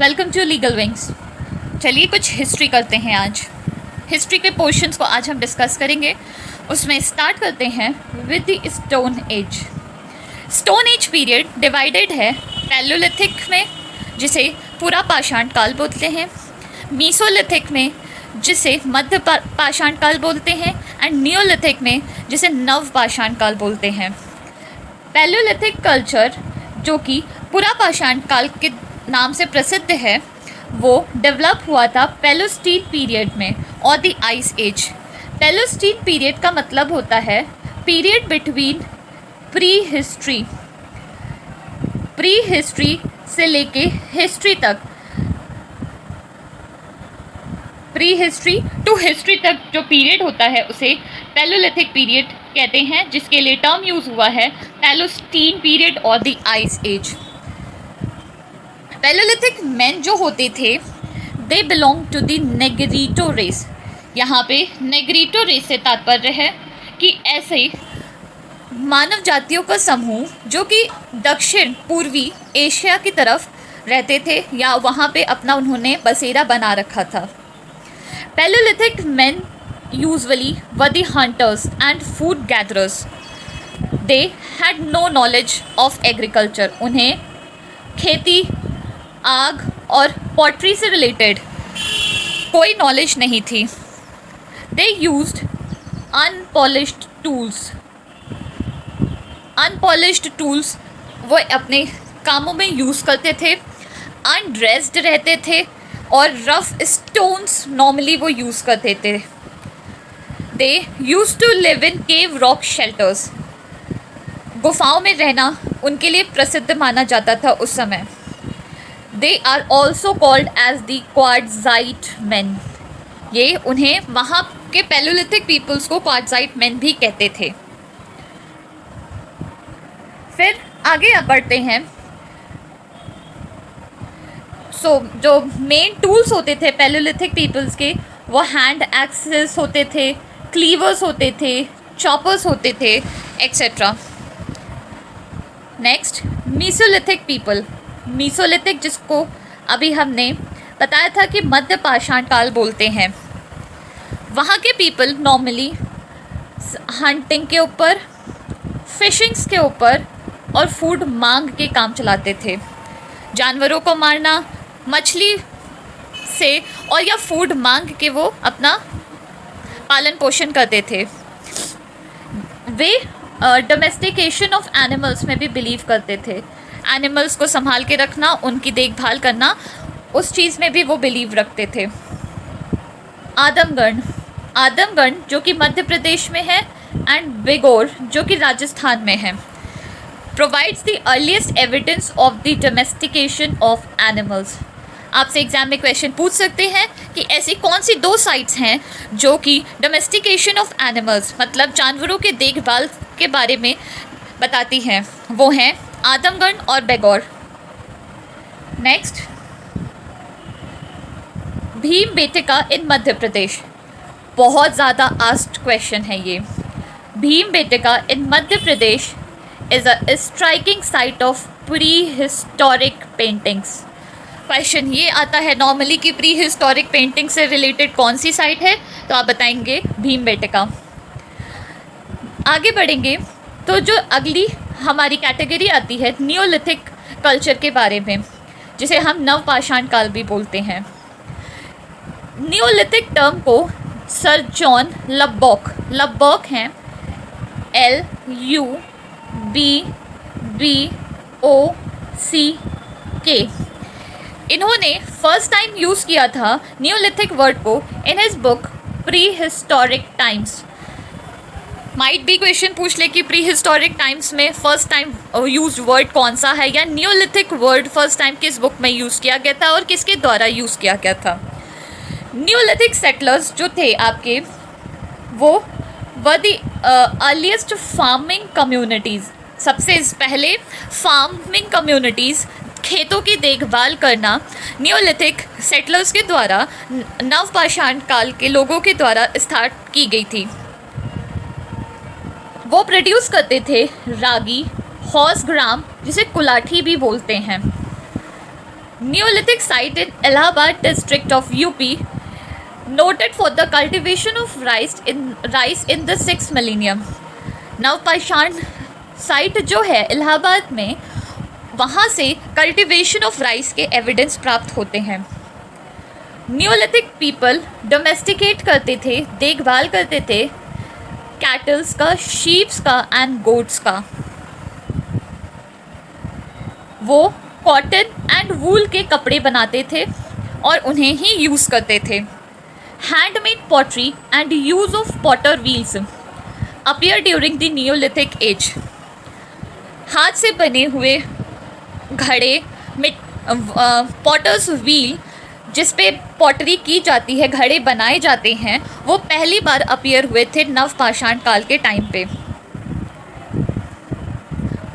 Welcome to legal wings. चलिए कुछ history करते हैं आज। हिस्ट्री के पोर्शंस को आज हम डिस्कस करेंगे। उसमें स्टार्ट करते हैं with the stone age. Stone age period divided है पैलोलिथिक में, जिसे पूरा पाषाण काल बोलते हैं, मीसोलिथिक में, जिसे मध्य पाषाण काल बोलते हैं, एंड नियोलिथिक में, जिसे नव पाषाण काल बोलते हैं। पैलोलिथिक कल्चर, जो कि पूरा पाषाण काल के नाम से प्रसिद्ध है, वो डेवलप हुआ था पेलोस्टीन पीरियड में और द आइस एज। पेलोस्टीन पीरियड का मतलब होता है पीरियड बिटवीन प्री हिस्ट्री से लेके हिस्ट्री तक, प्री हिस्ट्री टू हिस्ट्री तक जो पीरियड होता है उसे पैलोलिथिक पीरियड कहते हैं, जिसके लिए टर्म यूज़ हुआ है पेलोस्टीन पीरियड और the ice age. Palaeolithic man जो होते थे, they belong to the Negrito race. यहाँ पे नेग्रीटो रेस से तात्पर्य है कि ऐसे मानव जातियों का समूह जो कि दक्षिण पूर्वी एशिया की तरफ रहते थे या वहाँ पे अपना उन्होंने बसेरा बना रखा था। Palaeolithic man usually were the hunters and food gatherers. They had no knowledge of agriculture. उन्हें खेती, आग और पॉटरी से रिलेटेड कोई नॉलेज नहीं थी। They used unpolished tools. Unpolished tools वो अपने कामों में यूज़ करते थे, अनड्रेस्ड रहते थे और रफ स्टोन्स नॉर्मली वो यूज़ करते थे। They used to live in cave rock shelters. गुफाओं में रहना उनके लिए प्रसिद्ध माना जाता था उस समय। They are also called as the क्वार्ट्ज़ाइट men। ये उन्हें वहाँ के पैलोलिथिक पीपल्स को क्वार्ट्ज़ाइट men भी कहते थे। फिर आगे अब बढ़ते हैं। जो मेन टूल्स होते थे पैलोलिथिक पीपल्स के, वो हैंड एक्सेस होते थे, क्लीवर्स होते थे, चॉपर्स होते थे, etcetera. Next, Mesolithic people. Mesolithic, जिसको अभी हमने बताया था कि मध्य पाषाण काल बोलते हैं, वहाँ के पीपल नॉर्मली हंटिंग के ऊपर, फिशिंग्स के ऊपर और फूड मांग के काम चलाते थे। जानवरों को मारना, मछली से और या फूड मांग के वो अपना पालन पोषण करते थे। वे डोमेस्टिकेशन ऑफ एनिमल्स में भी बिलीव करते थे। एनिमल्स को संभाल के रखना, उनकी देखभाल करना, उस चीज़ में भी वो बिलीव रखते थे। आदमगढ़ जो कि मध्य प्रदेश में है, एंड बेगौर जो कि राजस्थान में है, provides the earliest evidence of the domestication of animals. आपसे एग्जाम में क्वेश्चन पूछ सकते हैं कि ऐसी कौन सी दो साइट्स हैं जो कि डोमेस्टिकेशन ऑफ एनिमल्स मतलब जानवरों के देखभाल के बारे में बताती हैं। वो हैं आदमगढ़ और बेगौर। नेक्स्ट, भीमबेटका इन मध्य प्रदेश। बहुत ज़्यादा आस्क्ड क्वेश्चन है ये। Bhimbetka in Madhya Pradesh is a striking site of prehistoric paintings. Question ये आता है नॉर्मली कि प्री हिस्टोरिक पेंटिंग से रिलेटेड कौन सी साइट है, तो आप बताएंगे भीमबेटका। आगे बढ़ेंगे तो जो अगली हमारी कैटेगरी आती है नियोलिथिक कल्चर के बारे में, जिसे हम नवपाषाण काल भी बोलते हैं। नियोलिथिक टर्म को सर जॉन लबॉक हैं, LUBBOCK। इन्होंने फर्स्ट टाइम यूज़ किया था नियोलिथिक वर्ड को in his book pre historic times. Might भी क्वेश्चन पूछ ले कि प्री हिस्टोरिक टाइम्स में फर्स्ट टाइम यूज्ड वर्ड कौन सा है, या नियोलिथिक वर्ड फर्स्ट टाइम किस बुक में यूज़ किया गया था और किसके द्वारा यूज़ किया गया था। नियोलिथिक सेटलर्स जो थे आपके, वो were the earliest farming communities. सबसे पहले फार्मिंग कम्युनिटीज़, खेतों की देखभाल करना नियोलिथिक सेटलर्स के द्वारा, नवपाषाण काल के लोगों के द्वारा स्टार्ट की गई थी। वो प्रोड्यूस करते थे रागी, हॉर्स ग्राम, जिसे कुलाठी भी बोलते हैं, Neolithic site in Allahabad district of UP, noted for the cultivation of rice in the 6th millennium. नवपाषाण साइट जो है इलाहाबाद में, वहाँ से कल्टीवेशन ऑफ राइस के एविडेंस प्राप्त होते हैं. न्यूलिथिक पीपल डोमेस्टिकेट करते थे, देखभाल करते थे कैटल्स का, शीप्स का एंड गोट्स का. वो कॉटन एंड वूल के कपड़े बनाते थे और उन्हें ही यूज़ करते थे. Handmade pottery and use of Potter wheels appear during the neolithic age. हाथ से बने हुए घड़े, पॉटर्स व्हील जिस पे पॉटरी की जाती है, घड़े बनाए जाते हैं, वो पहली बार अपीयर हुए थे नवपाषाण काल के टाइम पे.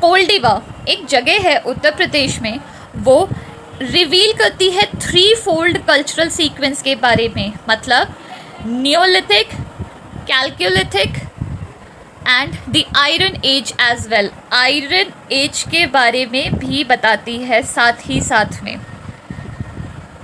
कोल्डिवा एक जगह है उत्तर प्रदेश में, वो रिवील करती है 3 फोल्ड कल्चरल सीक्वेंस के बारे में. मतलब Neolithic, Chalcolithic and the Iron Age as well. Iron Age के बारे में भी बताती है साथ ही साथ में.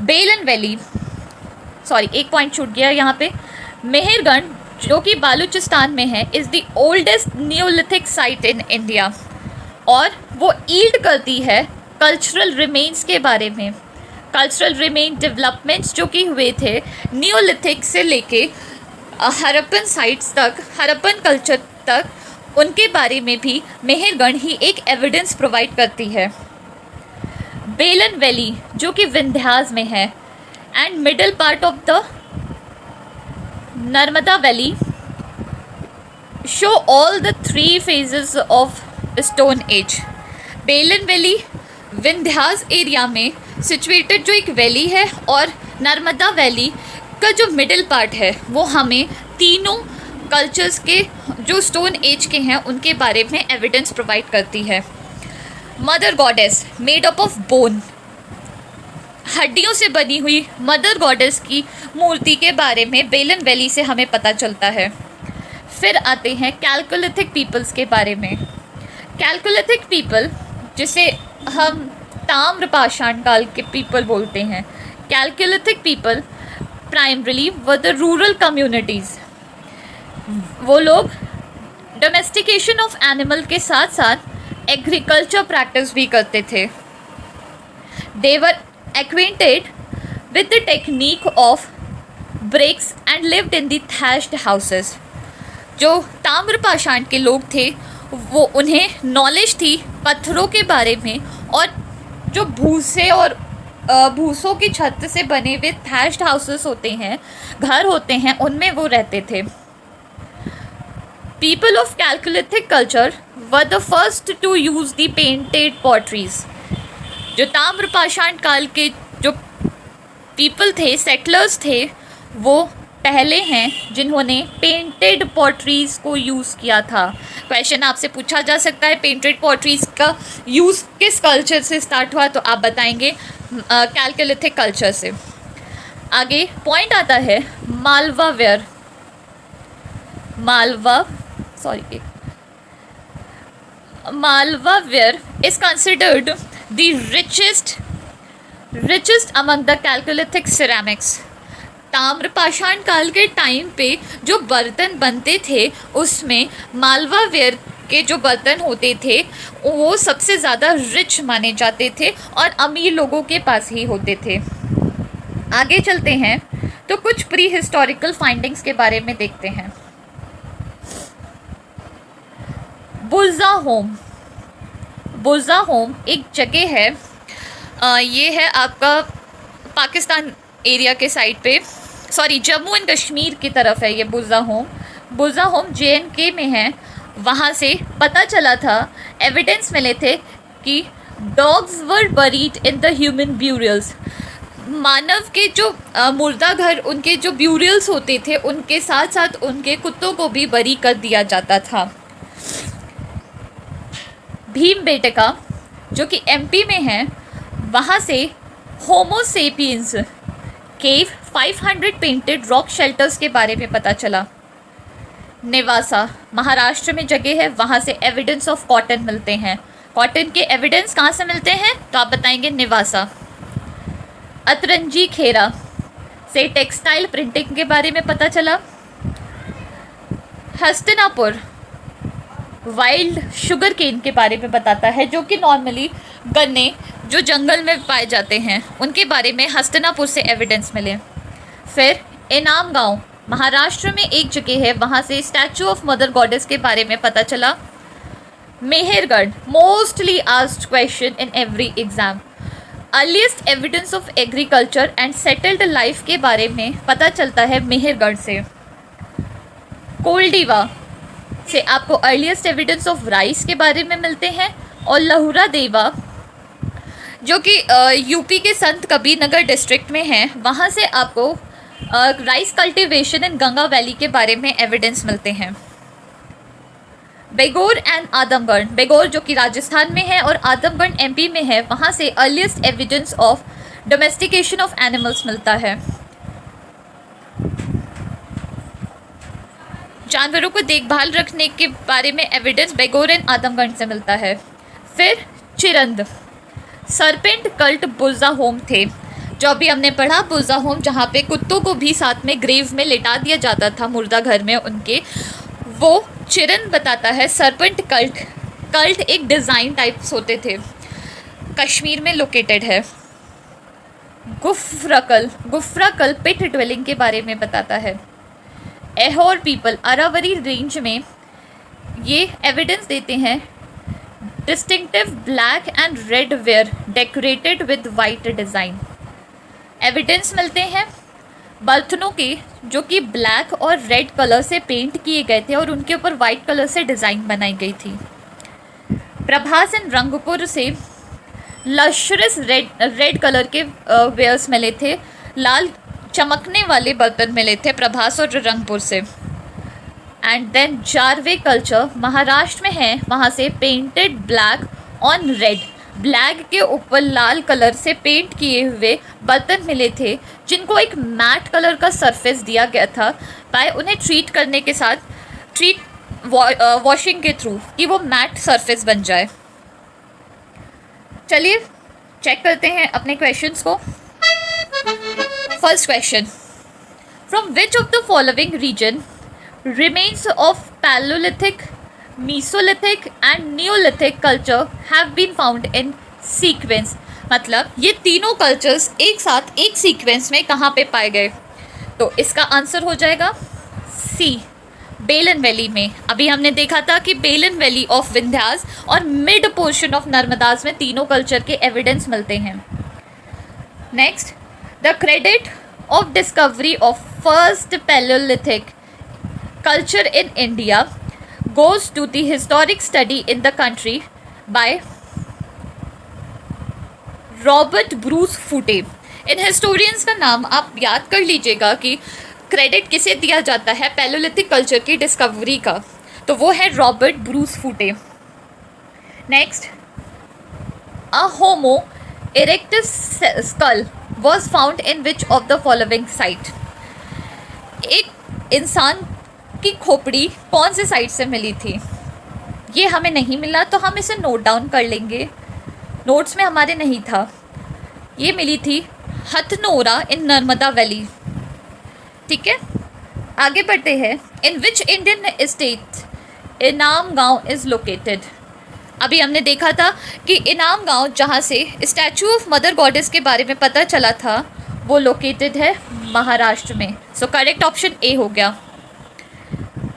बेलन वैली, सॉरी एक पॉइंट छूट गया यहाँ पे. मेहरगढ़ जो कि बालूचिस्तान में है, is the oldest Neolithic site in India, और वो ईल्ड करती है कल्चरल रिमेन्स के बारे में. कल्चरल रिमेन डेवलपमेंट्स जो कि हुए थे न्यूलिथिक से लेके हड़प्पन साइट्स तक, हड़प्पन कल्चर तक, उनके बारे में भी मेहरगढ़ ही एक एविडेंस प्रोवाइड करती है. बेलन वैली जो कि विंध्यास में है and middle part of the Narmada valley show all the 3 phases of stone age. बेलन वैली विंध्यास एरिया में सिचुएटेड जो एक वैली है, और नर्मदा वैली का जो मिडिल पार्ट है वो हमें तीनों कल्चर्स के जो स्टोन एज के हैं उनके बारे में एविडेंस प्रोवाइड करती है. Mother goddess made up of bone, हड्डियों से बनी हुई मदर गॉडेस की मूर्ति के बारे में बेलन वैली से हमें पता चलता है. फिर आते हैं कैलकोलिथिक पीपल्स के बारे में. कैलकोलिथिक पीपल जिसे हम ताम्रपाषाण काल के पीपल बोलते हैं. Chalcolithic people primarily were the rural communities. वो लोग डोमेस्टिकेशन ऑफ एनिमल के साथ साथ एग्रीकल्चर प्रैक्टिस भी करते थे. They were acquainted with the technique of bricks and lived in the thatched houses. जो ताम्रपाषाण के लोग थे वो उन्हें नॉलेज थी पत्थरों के बारे में, और जो भूसे और भूसों की छत से बने हुए थैच्ड हाउसेस होते हैं, घर होते हैं, उनमें वो रहते थे. People of Chalcolithic culture were the first to use the painted potteries. जो ताम्रपाषाण काल के जो पीपल थे, सेटलर्स थे, वो पहले हैं जिन्होंने पेंटेड पॉटरीज़ को यूज़ किया था. क्वेश्चन आपसे पूछा जा सकता है पेंटेड पॉटरीज़ का यूज़ किस कल्चर से स्टार्ट हुआ, तो आप बताएंगे कैलकोलिथिक कल्चर से. आगे पॉइंट आता है Malwa ware. Malwa ware is considered the richest among the chalcolithic ceramics. ताम्रपाषाण काल के टाइम पे जो बर्तन बनते थे उसमें मालवा वेयर के जो बर्तन होते थे वो सबसे ज़्यादा रिच माने जाते थे और अमीर लोगों के पास ही होते थे. आगे चलते हैं तो कुछ प्री हिस्टोरिकल फाइंडिंग्स के बारे में देखते हैं. बुज़ा होम एक जगह है, ये है आपका पाकिस्तान एरिया के साइड पे, सॉरी जम्मू एंड कश्मीर की तरफ है ये बुज़ा होम JNK में है. वहाँ से पता चला था, एविडेंस मिले थे कि dogs were buried in the human burials. मानव के जो मुर्दा घर, उनके जो ब्यूरियल्स होते थे, उनके साथ साथ उनके कुत्तों को भी बरी कर दिया जाता था. भीमबेटका जो कि MP में है, वहाँ से होमोसेपियंस केव 500 पेंटेड रॉक शेल्टर्स के बारे में पता चला. नेवासा महाराष्ट्र में जगह है, वहाँ से एविडेंस ऑफ कॉटन मिलते हैं. कॉटन के एविडेंस कहाँ से मिलते हैं, तो आप बताएंगे नेवासा. अतरंजी खेरा से टेक्सटाइल प्रिंटिंग के बारे में पता चला। हस्तिनापुर वाइल्ड शुगर केन के बारे में बताता है, जो कि नॉर्मली गन्ने जो जंगल में पाए जाते हैं उनके बारे में हस्तिनापुर से एविडेंस मिले। फिर इनाम गांव महाराष्ट्र में एक जगह है, वहाँ से स्टैचू ऑफ मदर गॉडेस के बारे में पता चला। Mehrgarh mostly asked question in every exam, earliest evidence of agriculture and settled life के बारे में पता चलता है मेहरगढ़ से। कोल्डीवा से आपको अर्लीस्ट एविडेंस ऑफ राइस के बारे में मिलते हैं। और लहुरा देवा जो कि यूपी के संत कबीर नगर डिस्ट्रिक्ट में है, वहाँ से आपको rice cultivation in Ganga valley के बारे में एविडेंस मिलते हैं। बेगोर एंड आदमगढ़, बेगोर जो कि राजस्थान में है और आदमगढ़ एमपी में है, वहाँ से earliest evidence of domestication of animals मिलता है। जानवरों को देखभाल रखने के बारे में एविडेंस बेगोर एंड आदमगढ़ से मिलता है। फिर चिरंद सरपेंट कल्ट बुर्जा होम थे, जो अभी हमने पढ़ा बुर्जा होम, जहाँ पे कुत्तों को भी साथ में ग्रेव में लेटा दिया जाता था मुर्दा घर में उनके, वो चिरंद बताता है। सरपेंट कल्ट एक डिज़ाइन टाइप्स होते थे, कश्मीर में लोकेटेड है। गुफ्राकल पिट ड्वेलिंग के बारे में बताता है। एहोर पीपल अरावरी रेंज में ये एविडेंस देते हैं। Distinctive black and red ware decorated with white design, evidence मिलते हैं बर्तनों के जो कि ब्लैक और रेड कलर से पेंट किए गए थे और उनके ऊपर वाइट कलर से डिज़ाइन बनाई गई थी। प्रभास एंड रंगपुर से लश्रस रेड कलर के वेयर्स मिले थे, लाल चमकने वाले बर्तन मिले थे प्रभास और रंगपुर से। एंड देन जारवे कल्चर महाराष्ट्र में है, वहाँ से painted black on red, black के ऊपर लाल कलर से पेंट किए हुए बर्तन मिले थे, जिनको एक मैट कलर का सरफेस दिया गया था बाय उन्हें ट्रीट करने के साथ वॉशिंग के थ्रू कि वो मैट सरफेस बन जाए। चलिए चेक करते हैं अपने क्वेश्चंस को। First question, from which of the following region remains of Paleolithic, Mesolithic and Neolithic culture have been found in sequence। मतलब ये तीनों कल्चर्स एक साथ एक सीक्वेंस में कहाँ पे पाए गए, तो इसका आंसर हो जाएगा सी, बेलन वैली में। अभी हमने देखा था कि बेलन वैली ऑफ विंध्यास और मिड पोर्शन ऑफ नर्मदास में तीनों कल्चर के एविडेंस मिलते हैं। Next, the credit of discovery of first Palaeolithic culture in India goes to the historic study in the country by Robert Bruce फूटे। इन हिस्टोरियंस का नाम आप याद कर लीजिएगा कि क्रेडिट किसे दिया जाता है पैलियोलिथिक कल्चर की डिस्कवरी का, तो वो है Robert Bruce Foote. Next, a Homo erectus skull was found in which of the following site. एक इंसान की खोपड़ी कौन से साइट से मिली थी, ये हमें नहीं मिला तो हम इसे नोट डाउन कर लेंगे, नोट्स में हमारे नहीं था। ये मिली थी हथनोरा इन नर्मदा वैली। ठीक है, आगे बढ़ते हैं। इन विच इंडियन स्टेट इनाम गांव इज़ लोकेटेड। अभी हमने देखा था कि इनाम गांव जहाँ से स्टैचू ऑफ मदर गॉडेस के बारे में पता चला था वो लोकेटेड है महाराष्ट्र में। सो करेक्ट ऑप्शन ए हो गया।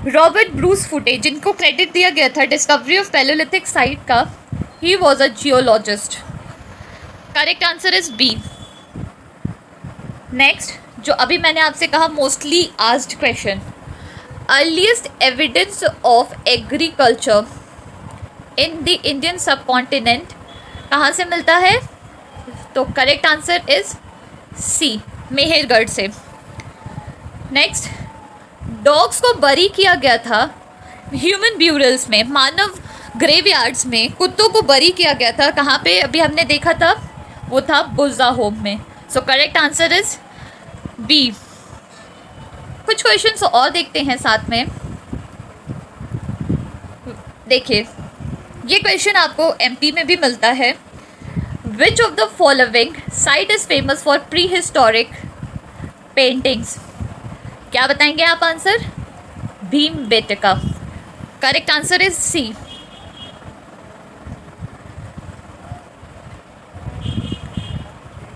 रॉबर्ट ब्रूस फूटे, जिनको क्रेडिट दिया गया था डिस्कवरी ऑफ पैलियोलिथिक साइट का, he was a geologist. Correct answer is B. Next, जो अभी मैंने आपसे कहा mostly asked question, earliest evidence of agriculture in the Indian subcontinent कहाँ से मिलता है, तो correct answer is C, Mehrgarh से। नेक्स्ट, डॉग्स को बरी किया गया था ह्यूमन ब्यूरल्स में, मानव ग्रेवयार्ड्स में कुत्तों को बरी किया गया था कहाँ पे, अभी हमने देखा था वो था बुर्जा होम में। So correct answer is B. कुछ क्वेश्चंस और देखते हैं साथ में। देखिए, ये क्वेश्चन आपको एमपी में भी मिलता है। Which of the following site is famous for prehistoric paintings? क्या बताएंगे आप answer? Bhimbetka. Correct answer is C.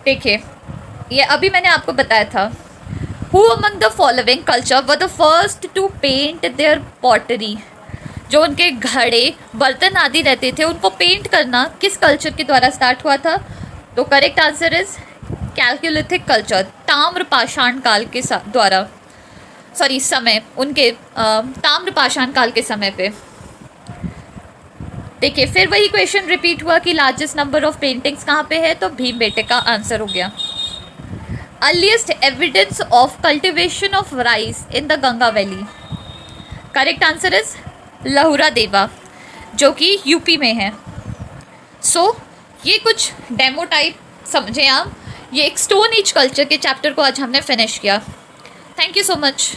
देखिए, ये अभी मैंने आपको बताया था, who among the following culture were the first to paint their pottery? जो उनके घड़े बर्तन आदि रहते थे उनको पेंट करना किस कल्चर के द्वारा स्टार्ट हुआ था? तो करेक्ट आंसर इज कैल्कुलिथिक कल्चर, ताम्रपाषाण काल के द्वारा, सॉरी समय, उनके ताम्रपाषाण काल के समय पे। देखिए, फिर वही क्वेश्चन रिपीट हुआ कि लार्जेस्ट नंबर ऑफ पेंटिंग्स कहाँ पे है, तो भीमबेटका आंसर हो गया। Earliest evidence of cultivation of rice in the Ganga valley? Correct answer is लहुरा देवा, जो कि यूपी में है। सो ये कुछ डेमो टाइप समझें आप। ये एक स्टोन एज कल्चर के चैप्टर को आज हमने फिनिश किया। Thank you so much.